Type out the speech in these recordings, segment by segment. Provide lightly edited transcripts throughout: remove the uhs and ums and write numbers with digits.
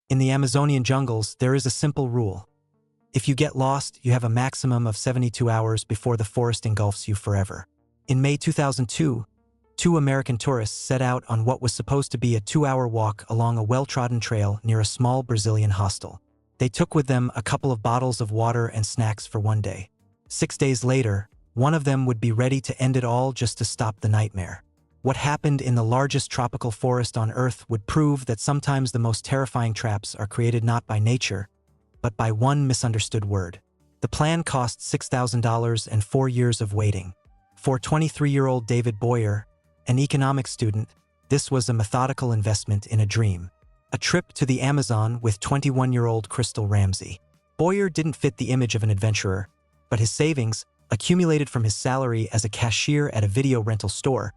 In the Amazonian jungles, there is a simple rule. If you get lost, you have a maximum of 72 hours before the forest engulfs you forever. In May 2002, two American tourists set out on what was supposed to be a 2-hour walk along a well-trodden trail near a small Brazilian hostel. They took with them a couple of bottles of water and snacks for one day. 6 days later, one of them would be ready to end it all just to stop the nightmare. What happened in the largest tropical forest on Earth would prove that sometimes the most terrifying traps are created not by nature, but by one misunderstood word. The plan cost $6,000 and 4 years of waiting. For 23-year-old David Boyer, an economics student, this was a methodical investment in a dream. A trip to the Amazon with 21-year-old Crystal Ramsey. Boyer didn't fit the image of an adventurer, but his savings, accumulated from his salary as a cashier at a video rental store,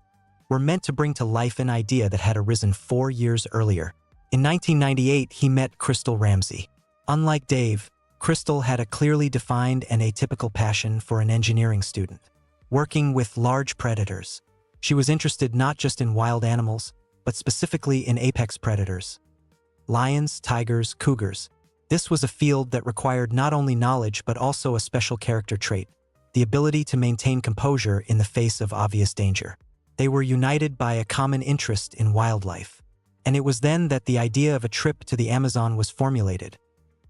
were meant to bring to life an idea that had arisen 4 years earlier. In 1998, he met Crystal Ramsey. Unlike Dave, Crystal had a clearly defined and atypical passion for an engineering student. Working with large predators. She was interested not just in wild animals, but specifically in apex predators. Lions, tigers, cougars. This was a field that required not only knowledge but also a special character trait, the ability to maintain composure in the face of obvious danger. They were united by a common interest in wildlife. And it was then that the idea of a trip to the Amazon was formulated,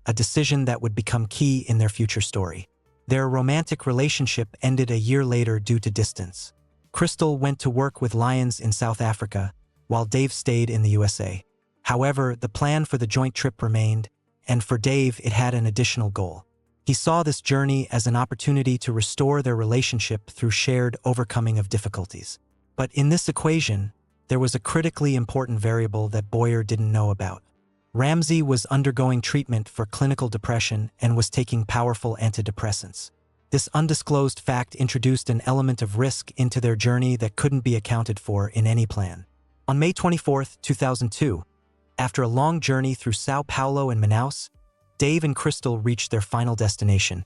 a decision that would become key in their future story. Their romantic relationship ended a year later due to distance. Crystal went to work with lions in South Africa, while Dave stayed in the USA. However, the plan for the joint trip remained, and for Dave it had an additional goal. He saw this journey as an opportunity to restore their relationship through shared overcoming of difficulties. But in this equation, there was a critically important variable that Boyer didn't know about. Ramsey was undergoing treatment for clinical depression and was taking powerful antidepressants. This undisclosed fact introduced an element of risk into their journey that couldn't be accounted for in any plan. On May 24, 2002, after a long journey through Sao Paulo and Manaus, Dave and Crystal reached their final destination,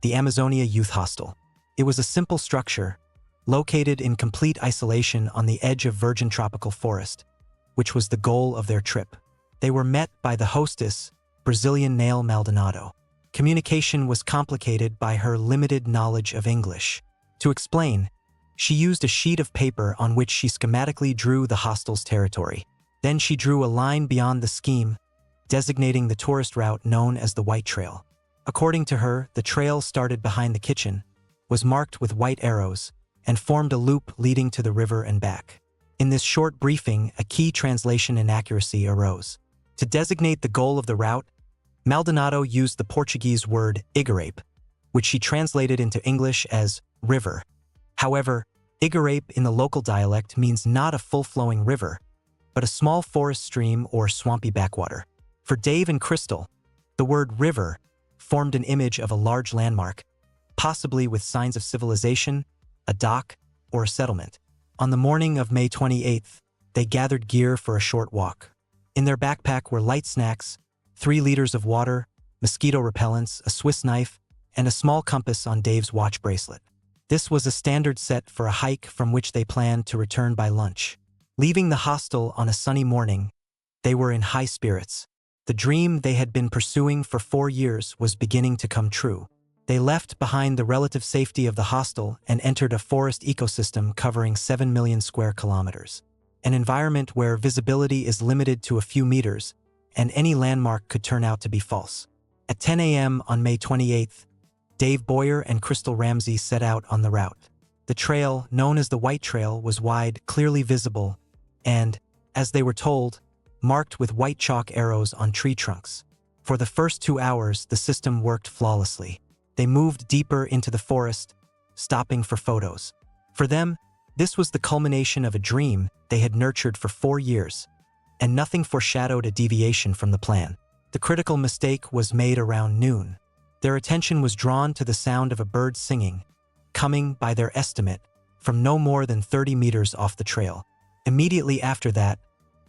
the Amazonia Youth Hostel. It was a simple structure, located in complete isolation on the edge of virgin tropical forest, which was the goal of their trip. They were met by the hostess, Brazilian Nail Maldonado. Communication was complicated by her limited knowledge of English. To explain, she used a sheet of paper on which she schematically drew the hostel's territory. Then she drew a line beyond the scheme, designating the tourist route known as the White Trail. According to her, the trail started behind the kitchen, was marked with white arrows, and formed a loop leading to the river and back. In this short briefing, a key translation inaccuracy arose. To designate the goal of the route, Maldonado used the Portuguese word Igarape, which she translated into English as river. However, Igarape in the local dialect means not a full-flowing river, but a small forest stream or swampy backwater. For Dave and Crystal, the word river formed an image of a large landmark, possibly with signs of civilization, a dock, or a settlement. On the morning of May 28th, they gathered gear for a short walk. In their backpack were light snacks, 3 liters of water, mosquito repellents, a Swiss knife, and a small compass on Dave's watch bracelet. This was a standard set for a hike from which they planned to return by lunch. Leaving the hostel on a sunny morning, they were in high spirits. The dream they had been pursuing for 4 years was beginning to come true. They left behind the relative safety of the hostel and entered a forest ecosystem covering 7 million square kilometers. An environment where visibility is limited to a few meters, and any landmark could turn out to be false. At 10 a.m. on May 28th, Dave Boyer and Crystal Ramsey set out on the route. The trail, known as the White Trail, was wide, clearly visible, and, as they were told, marked with white chalk arrows on tree trunks. For the first 2 hours, the system worked flawlessly. They moved deeper into the forest, stopping for photos. For them, this was the culmination of a dream they had nurtured for 4 years, and nothing foreshadowed a deviation from the plan. The critical mistake was made around noon. Their attention was drawn to the sound of a bird singing, coming, by their estimate, from no more than 30 meters off the trail. Immediately after that,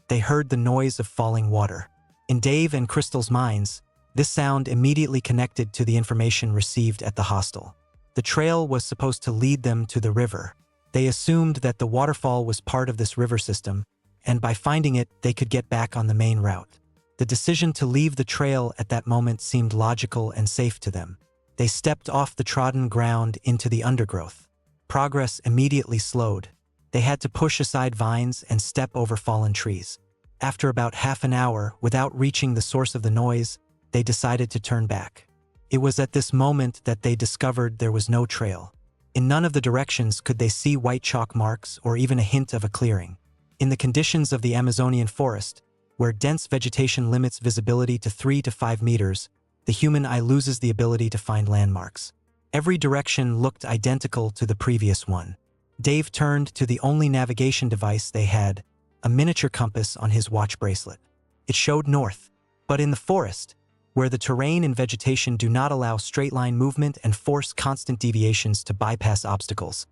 they heard the noise of falling water. In Dave and Crystal's minds, this sound immediately connected to the information received at the hostel. The trail was supposed to lead them to the river. They assumed that the waterfall was part of this river system, and by finding it, they could get back on the main route. The decision to leave the trail at that moment seemed logical and safe to them. They stepped off the trodden ground into the undergrowth. Progress immediately slowed. They had to push aside vines and step over fallen trees. After about half an hour, without reaching the source of the noise, they decided to turn back. It was at this moment that they discovered there was no trail. In none of the directions could they see white chalk marks or even a hint of a clearing. In the conditions of the Amazonian forest, where dense vegetation limits visibility to 3 to 5 meters, the human eye loses the ability to find landmarks. Every direction looked identical to the previous one. Dave turned to the only navigation device they had, a miniature compass on his watch bracelet. It showed north, but in the forest, where the terrain and vegetation do not allow straight-line movement and force constant deviations to bypass obstacles,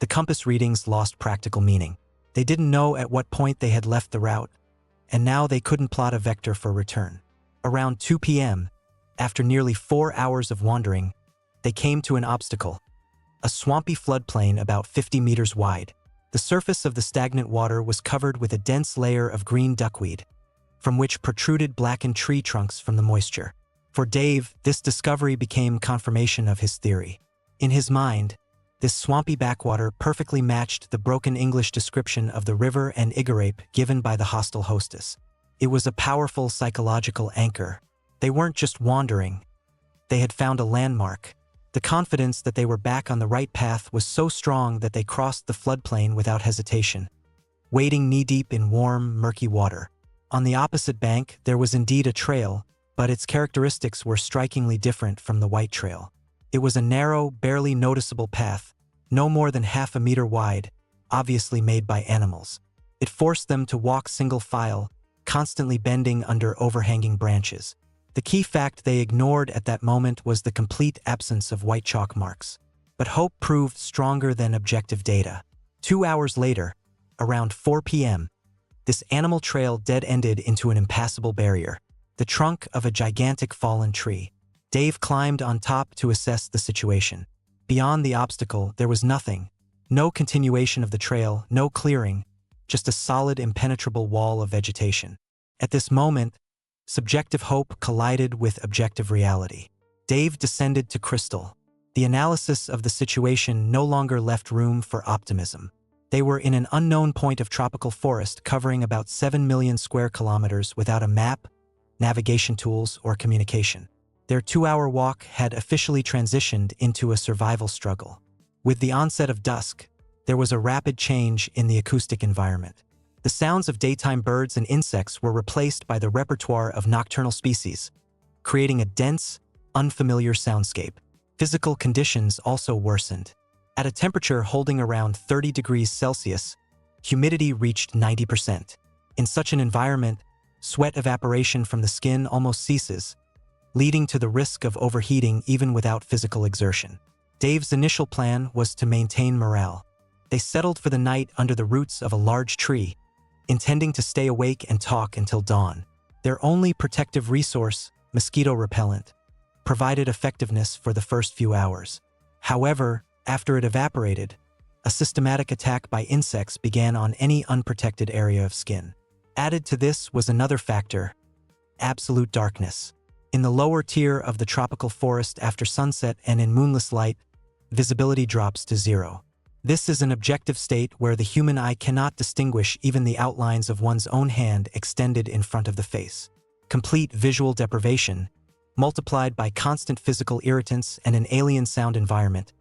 the compass readings lost practical meaning. They didn't know at what point they had left the route, and now they couldn't plot a vector for return. Around 2 p.m., after nearly 4 hours of wandering, they came to an obstacle, a swampy floodplain about 50 meters wide. The surface of the stagnant water was covered with a dense layer of green duckweed, from which protruded blackened tree trunks from the moisture. For Dave, this discovery became confirmation of his theory. In his mind, this swampy backwater perfectly matched the broken English description of the river and Igarape given by the hostile hostess. It was a powerful psychological anchor. They weren't just wandering. They had found a landmark. The confidence that they were back on the right path was so strong that they crossed the floodplain without hesitation, wading knee-deep in warm, murky water. On the opposite bank, there was indeed a trail, but its characteristics were strikingly different from the white trail. It was a narrow, barely noticeable path, no more than half a meter wide, obviously made by animals. It forced them to walk single file, constantly bending under overhanging branches. The key fact they ignored at that moment was the complete absence of white chalk marks. But hope proved stronger than objective data. 2 hours later, around 4 p.m., this animal trail dead-ended into an impassable barrier, the trunk of a gigantic fallen tree. Dave climbed on top to assess the situation. Beyond the obstacle, there was nothing. No continuation of the trail, no clearing, just a solid, impenetrable wall of vegetation. At this moment, subjective hope collided with objective reality. Dave descended to Crystal. The analysis of the situation no longer left room for optimism. They were in an unknown point of tropical forest covering about 7 million square kilometers without a map, navigation tools, or communication. Their 2-hour walk had officially transitioned into a survival struggle. With the onset of dusk, there was a rapid change in the acoustic environment. The sounds of daytime birds and insects were replaced by the repertoire of nocturnal species, creating a dense, unfamiliar soundscape. Physical conditions also worsened. At a temperature holding around 30 degrees Celsius, humidity reached 90%. In such an environment, sweat evaporation from the skin almost ceases, leading to the risk of overheating even without physical exertion. Dave's initial plan was to maintain morale. They settled for the night under the roots of a large tree, intending to stay awake and talk until dawn. Their only protective resource, mosquito repellent, provided effectiveness for the first few hours. However, after it evaporated, a systematic attack by insects began on any unprotected area of skin. Added to this was another factor: absolute darkness. In the lower tier of the tropical forest after sunset and in moonless light, visibility drops to 0. This is an objective state where the human eye cannot distinguish even the outlines of one's own hand extended in front of the face. Complete visual deprivation, multiplied by constant physical irritants and an alien sound environment,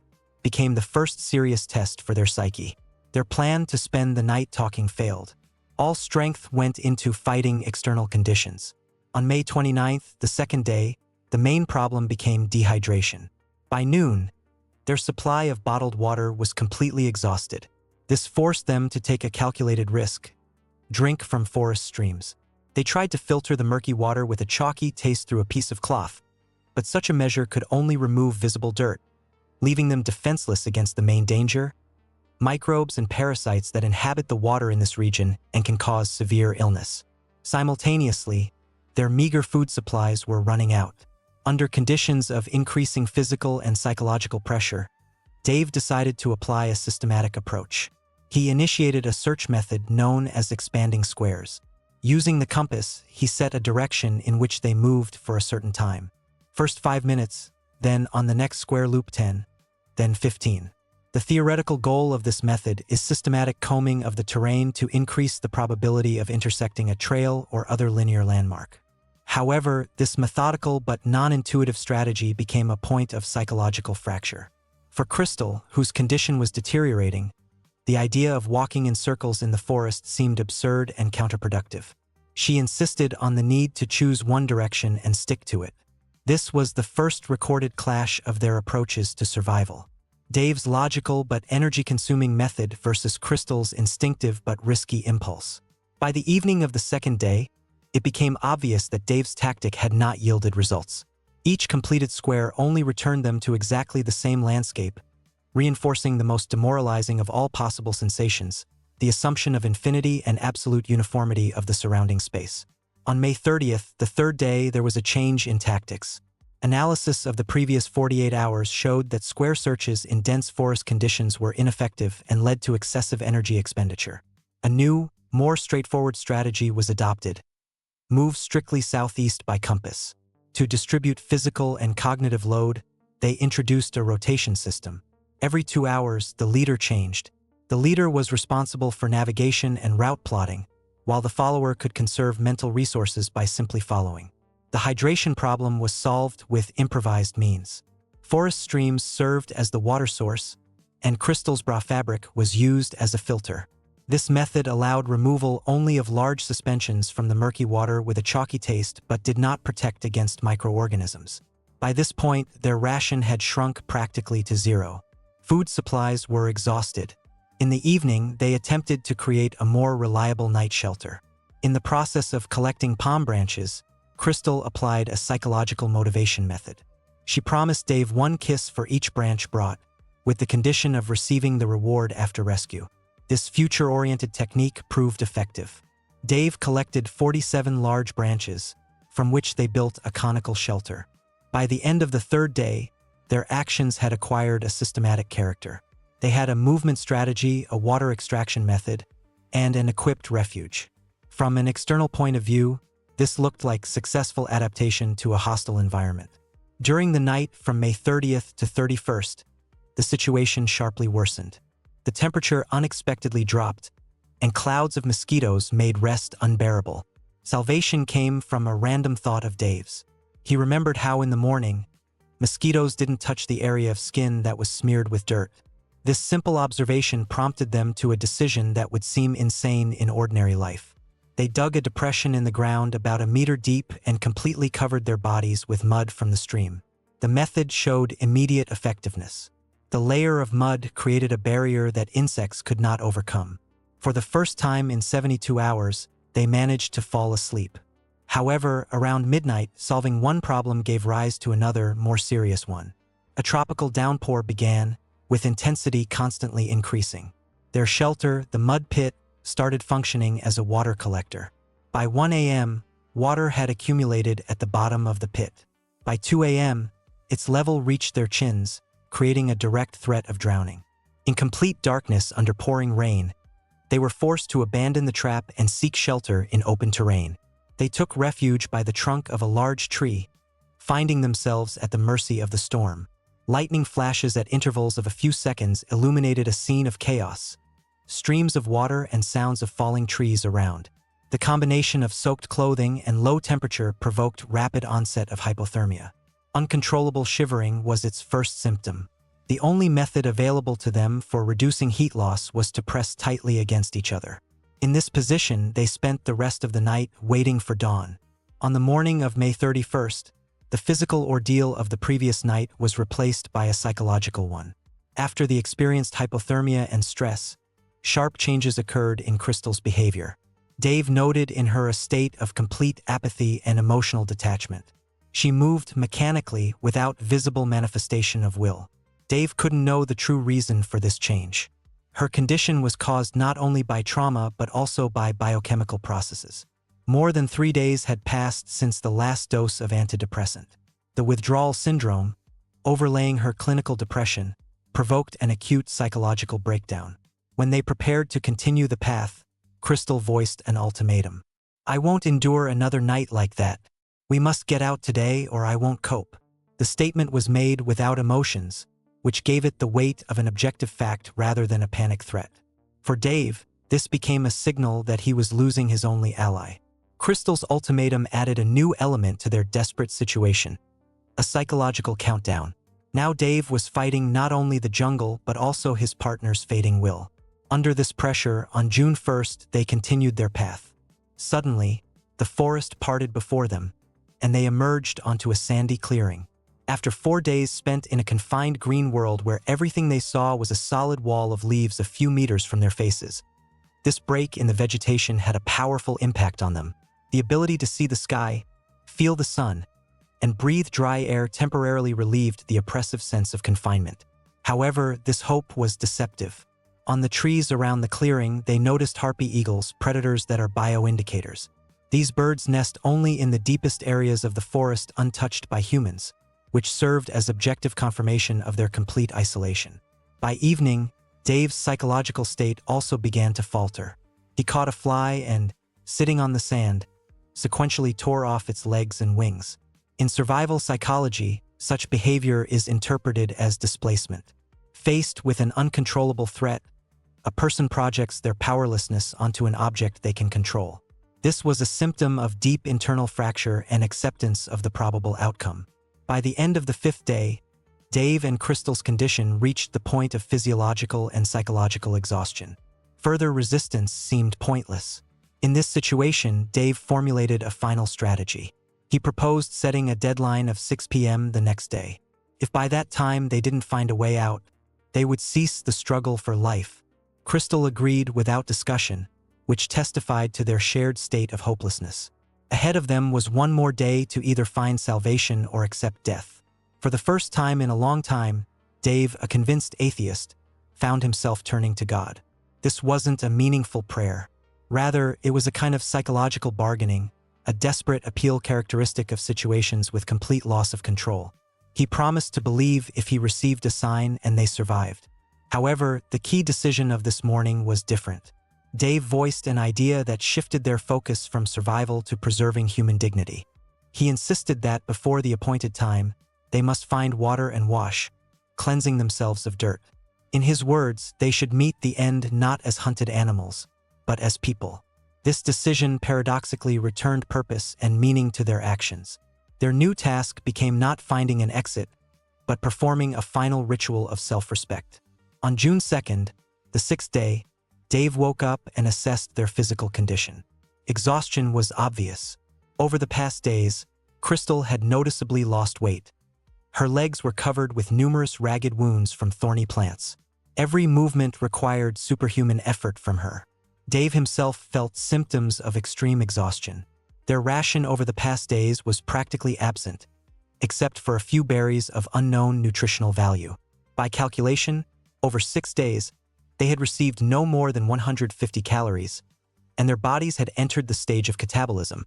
became the first serious test for their psyche. Their plan to spend the night talking failed. All strength went into fighting external conditions. On May 29th, the second day, the main problem became dehydration. By noon, their supply of bottled water was completely exhausted. This forced them to take a calculated risk: drink from forest streams. They tried to filter the murky water with a chalky taste through a piece of cloth, but such a measure could only remove visible dirt, leaving them defenseless against the main danger: microbes and parasites that inhabit the water in this region and can cause severe illness. Simultaneously, their meager food supplies were running out. Under conditions of increasing physical and psychological pressure, Dave decided to apply a systematic approach. He initiated a search method known as expanding squares. Using the compass, he set a direction in which they moved for a certain time. First 5 minutes, then on the next square loop 10, then 15. The theoretical goal of this method is systematic combing of the terrain to increase the probability of intersecting a trail or other linear landmark. However, this methodical but non-intuitive strategy became a point of psychological fracture. For Crystal, whose condition was deteriorating, the idea of walking in circles in the forest seemed absurd and counterproductive. She insisted on the need to choose one direction and stick to it. This was the first recorded clash of their approaches to survival. Dave's logical but energy-consuming method versus Crystal's instinctive but risky impulse. By the evening of the second day, it became obvious that Dave's tactic had not yielded results. Each completed square only returned them to exactly the same landscape, reinforcing the most demoralizing of all possible sensations, the assumption of infinity and absolute uniformity of the surrounding space. On May 30th, the third day, there was a change in tactics. Analysis of the previous 48 hours showed that square searches in dense forest conditions were ineffective and led to excessive energy expenditure. A new, more straightforward strategy was adopted. Move strictly southeast by compass. To distribute physical and cognitive load, they introduced a rotation system. Every 2 hours, the leader changed. The leader was responsible for navigation and route plotting, while the follower could conserve mental resources by simply following. The hydration problem was solved with improvised means. Forest streams served as the water source, and Crystal's bra fabric was used as a filter. This method allowed removal only of large suspensions from the murky water with a chalky taste but did not protect against microorganisms. By this point, their ration had shrunk practically to zero. Food supplies were exhausted. In the evening, they attempted to create a more reliable night shelter. In the process of collecting palm branches, Crystal applied a psychological motivation method. She promised Dave 1 kiss for each branch brought, with the condition of receiving the reward after rescue. This future-oriented technique proved effective. Dave collected 47 large branches, from which they built a conical shelter. By the end of the third day, their actions had acquired a systematic character. They had a movement strategy, a water extraction method, and an equipped refuge. From an external point of view, this looked like successful adaptation to a hostile environment. During the night from May 30th to 31st, the situation sharply worsened. The temperature unexpectedly dropped, and clouds of mosquitoes made rest unbearable. Salvation came from a random thought of Dave's. He remembered how in the morning, mosquitoes didn't touch the area of skin that was smeared with dirt. This simple observation prompted them to a decision that would seem insane in ordinary life. They dug a depression in the ground about 1 meter deep and completely covered their bodies with mud from the stream. The method showed immediate effectiveness. The layer of mud created a barrier that insects could not overcome. For the first time in 72 hours, they managed to fall asleep. However, around midnight, solving one problem gave rise to another, more serious one. A tropical downpour began, with intensity constantly increasing. Their shelter, the mud pit, started functioning as a water collector. By 1 a.m., water had accumulated at the bottom of the pit. By 2 a.m., its level reached their chins, creating a direct threat of drowning. In complete darkness under pouring rain, they were forced to abandon the trap and seek shelter in open terrain. They took refuge by the trunk of a large tree, finding themselves at the mercy of the storm. Lightning flashes at intervals of a few seconds illuminated a scene of chaos. Streams of water and sounds of falling trees around. The combination of soaked clothing and low temperature provoked rapid onset of hypothermia. Uncontrollable shivering was its first symptom. The only method available to them for reducing heat loss was to press tightly against each other. In this position, they spent the rest of the night waiting for dawn. On the morning of May 31st, the physical ordeal of the previous night was replaced by a psychological one. After the experienced hypothermia and stress, sharp changes occurred in Crystal's behavior. Dave noted in her a state of complete apathy and emotional detachment. She moved mechanically without visible manifestation of will. Dave couldn't know the true reason for this change. Her condition was caused not only by trauma but also by biochemical processes. More than 3 days had passed since the last dose of antidepressant. The withdrawal syndrome, overlaying her clinical depression, provoked an acute psychological breakdown. When they prepared to continue the path, Crystal voiced an ultimatum. "I won't endure another night like that. We must get out today or I won't cope." The statement was made without emotions, which gave it the weight of an objective fact rather than a panic threat. For Dave, this became a signal that he was losing his only ally. Crystal's ultimatum added a new element to their desperate situation: a psychological countdown. Now Dave was fighting not only the jungle but also his partner's fading will. Under this pressure, on June 1st, they continued their path. Suddenly, the forest parted before them, and they emerged onto a sandy clearing. After 4 days spent in a confined green world where everything they saw was a solid wall of leaves a few meters from their faces, this break in the vegetation had a powerful impact on them. The ability to see the sky, feel the sun, and breathe dry air temporarily relieved the oppressive sense of confinement. However, this hope was deceptive. On the trees around the clearing, they noticed harpy eagles, predators that are bioindicators. These birds nest only in the deepest areas of the forest untouched by humans, which served as objective confirmation of their complete isolation. By evening, Dave's psychological state also began to falter. He caught a fly and, sitting on the sand, sequentially tore off its legs and wings. In survival psychology, such behavior is interpreted as displacement. Faced with an uncontrollable threat, a person projects their powerlessness onto an object they can control. This was a symptom of deep internal fracture and acceptance of the probable outcome. By the end of the 5th day, Dave and Crystal's condition reached the point of physiological and psychological exhaustion. Further resistance seemed pointless. In this situation, Dave formulated a final strategy. He proposed setting a deadline of 6 p.m. the next day. If by that time they didn't find a way out, they would cease the struggle for life. Crystal agreed without discussion, which testified to their shared state of hopelessness. Ahead of them was one more day to either find salvation or accept death. For the first time in a long time, Dave, a convinced atheist, found himself turning to God. This wasn't a meaningful prayer. Rather, it was a kind of psychological bargaining, a desperate appeal characteristic of situations with complete loss of control. He promised to believe if he received a sign and they survived. However, the key decision of this morning was different. Dave voiced an idea that shifted their focus from survival to preserving human dignity. He insisted that before the appointed time, they must find water and wash, cleansing themselves of dirt. In his words, they should meet the end not as hunted animals, but as people. This decision paradoxically returned purpose and meaning to their actions. Their new task became not finding an exit, but performing a final ritual of self-respect. On June 2nd, the 6th day, Dave woke up and assessed their physical condition. Exhaustion was obvious. Over the past days, Crystal had noticeably lost weight. Her legs were covered with numerous ragged wounds from thorny plants. Every movement required superhuman effort from her. Dave himself felt symptoms of extreme exhaustion. Their ration over the past days was practically absent, except for a few berries of unknown nutritional value. By calculation, over 6 days, they had received no more than 150 calories, and their bodies had entered the stage of catabolism,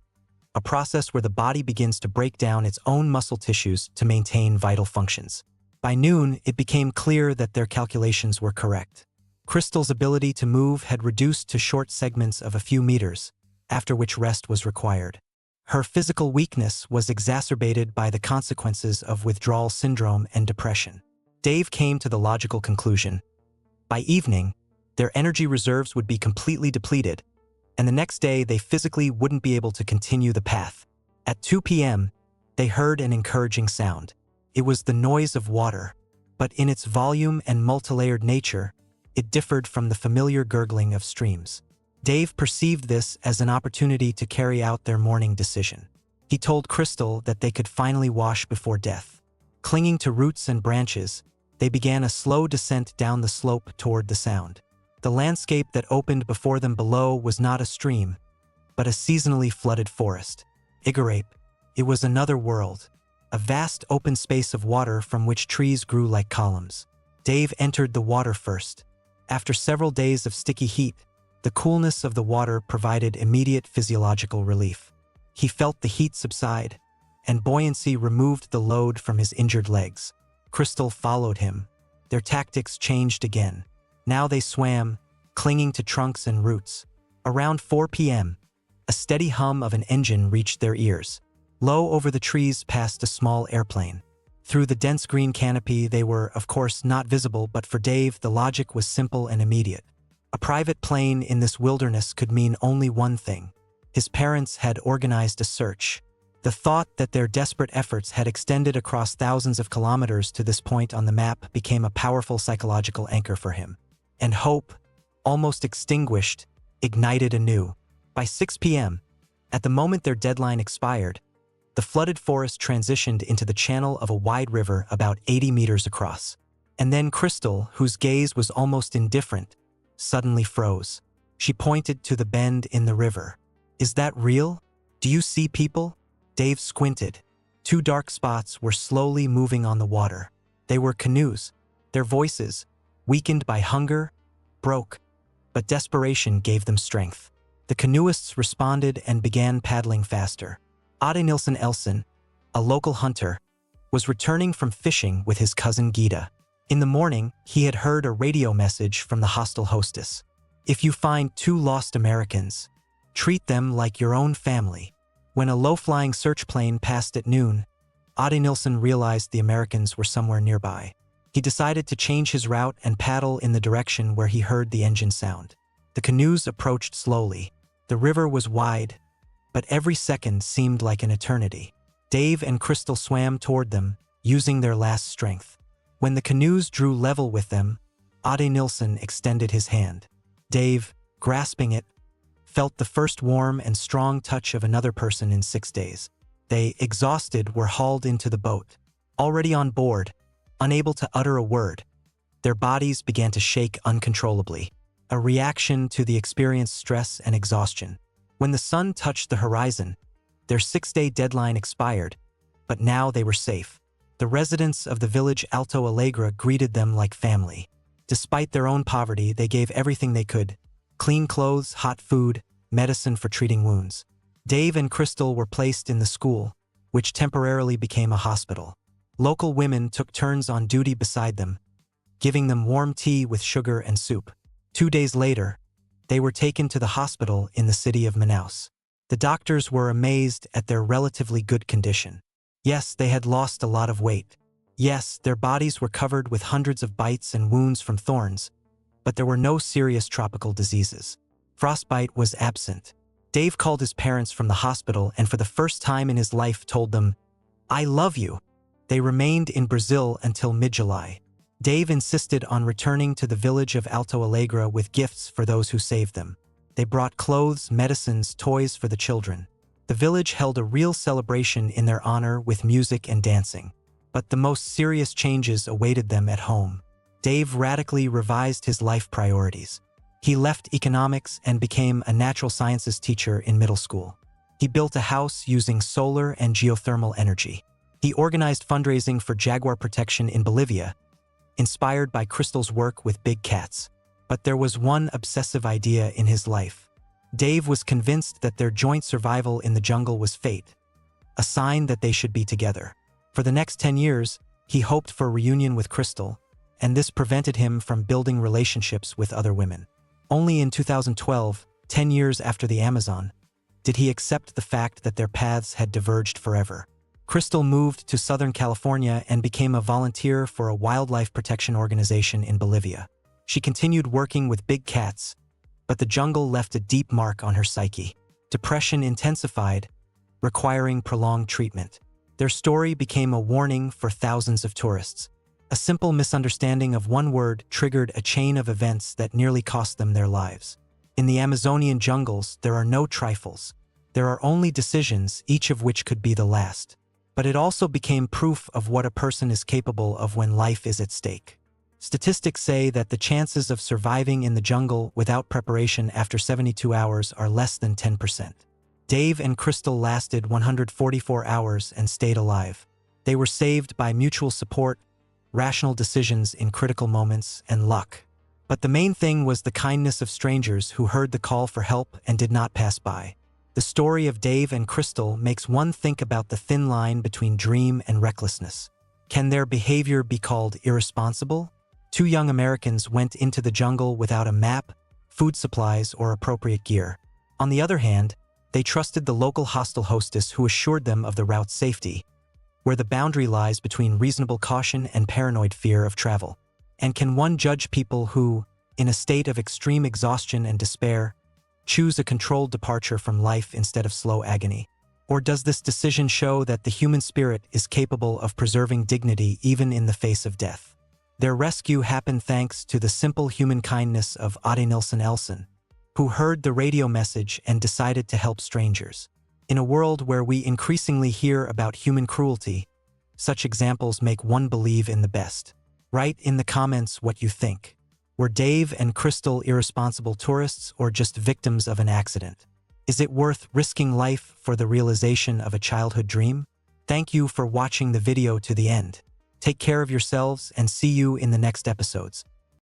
a process where the body begins to break down its own muscle tissues to maintain vital functions. By noon, it became clear that their calculations were correct. Crystal's ability to move had reduced to short segments of a few meters, after which rest was required. Her physical weakness was exacerbated by the consequences of withdrawal syndrome and depression. Dave came to the logical conclusion. By evening, their energy reserves would be completely depleted, and the next day they physically wouldn't be able to continue the path. At 2 p.m., they heard an encouraging sound. It was the noise of water, but in its volume and multilayered nature, it differed from the familiar gurgling of streams. Dave perceived this as an opportunity to carry out their morning decision. He told Crystal that they could finally wash before death. Clinging to roots and branches, they began a slow descent down the slope toward the sound. The landscape that opened before them below was not a stream, but a seasonally flooded forest. Igarape, it was another world, a vast open space of water from which trees grew like columns. Dave entered the water first. After several days of sticky heat, the coolness of the water provided immediate physiological relief. He felt the heat subside, and buoyancy removed the load from his injured legs. Crystal followed him. Their tactics changed again. Now they swam, clinging to trunks and roots. Around 4 p.m., A steady hum of an engine reached their ears. Low over the trees passed a small airplane. Through the dense green canopy they were, of course, not visible, but for Dave the logic was simple and immediate. A private plane in this wilderness could mean only one thing. His parents had organized a search. The thought that their desperate efforts had extended across thousands of kilometers to this point on the map became a powerful psychological anchor for him. And hope, almost extinguished, ignited anew. By 6 p.m., at the moment their deadline expired, the flooded forest transitioned into the channel of a wide river about 80 meters across. And then Crystal, whose gaze was almost indifferent, suddenly froze. She pointed to the bend in the river. "Is that real? Do you see people?" Dave squinted. 2 dark spots were slowly moving on the water. They were canoes. Their voices, weakened by hunger, broke, but desperation gave them strength. The canoeists responded and began paddling faster. Ade Nilsson Elson, a local hunter, was returning from fishing with his cousin Gita. In the morning, he had heard a radio message from the hostel hostess. "If you find 2 lost Americans, treat them like your own family." When a low-flying search plane passed at noon, Ade Nilsson realized the Americans were somewhere nearby. He decided to change his route and paddle in the direction where he heard the engine sound. The canoes approached slowly. The river was wide, but every second seemed like an eternity. Dave and Crystal swam toward them, using their last strength. When the canoes drew level with them, Ade Nilsson extended his hand. Dave, grasping it, felt the first warm and strong touch of another person in 6 days. They, exhausted, were hauled into the boat. Already on board, unable to utter a word, their bodies began to shake uncontrollably, a reaction to the experienced stress and exhaustion. When the sun touched the horizon, their 6-day deadline expired, but now they were safe. The residents of the village Alto Alegre greeted them like family. Despite their own poverty, they gave everything they could: clean clothes, hot food, medicine for treating wounds. Dave and Crystal were placed in the school, which temporarily became a hospital. Local women took turns on duty beside them, giving them warm tea with sugar and soup. 2 days later, they were taken to the hospital in the city of Manaus. The doctors were amazed at their relatively good condition. Yes, they had lost a lot of weight. Yes, their bodies were covered with hundreds of bites and wounds from thorns, but there were no serious tropical diseases. Frostbite was absent. Dave called his parents from the hospital and for the first time in his life told them, "I love you." They remained in Brazil until mid-July. Dave insisted on returning to the village of Alto Alegre with gifts for those who saved them. They brought clothes, medicines, toys for the children. The village held a real celebration in their honor with music and dancing. But the most serious changes awaited them at home. Dave radically revised his life priorities. He left economics and became a natural sciences teacher in middle school. He built a house using solar and geothermal energy. He organized fundraising for jaguar protection in Bolivia, inspired by Crystal's work with big cats. But there was one obsessive idea in his life. Dave was convinced that their joint survival in the jungle was fate, a sign that they should be together. For the next 10 years, he hoped for a reunion with Crystal, and this prevented him from building relationships with other women. Only in 2012, 10 years after the Amazon, did he accept the fact that their paths had diverged forever. Crystal moved to Southern California and became a volunteer for a wildlife protection organization in Bolivia. She continued working with big cats, but the jungle left a deep mark on her psyche. Depression intensified, requiring prolonged treatment. Their story became a warning for thousands of tourists. A simple misunderstanding of one word triggered a chain of events that nearly cost them their lives. In the Amazonian jungles, there are no trifles. There are only decisions, each of which could be the last. But it also became proof of what a person is capable of when life is at stake. Statistics say that the chances of surviving in the jungle without preparation after 72 hours are less than 10%. Dave and Crystal lasted 144 hours and stayed alive. They were saved by mutual support, rational decisions in critical moments, and luck. But the main thing was the kindness of strangers who heard the call for help and did not pass by. The story of Dave and Crystal makes one think about the thin line between dream and recklessness. Can their behavior be called irresponsible? 2 young Americans went into the jungle without a map, food supplies, or appropriate gear. On the other hand, They trusted the local hostel hostess who assured them of the route's safety, where the boundary lies between reasonable caution and paranoid fear of travel. And can one judge people who, in a state of extreme exhaustion and despair, choose a controlled departure from life instead of slow agony? Or does this decision show that the human spirit is capable of preserving dignity even in the face of death? Their rescue happened thanks to the simple human kindness of Ade Nilsen Elson, who heard the radio message and decided to help strangers. In a world where we increasingly hear about human cruelty, such examples make one believe in the best. Write in the comments what you think. Were Dave and Crystal irresponsible tourists or just victims of an accident? Is it worth risking life for the realization of a childhood dream? Thank you for watching the video to the end. Take care of yourselves and see you in the next episodes.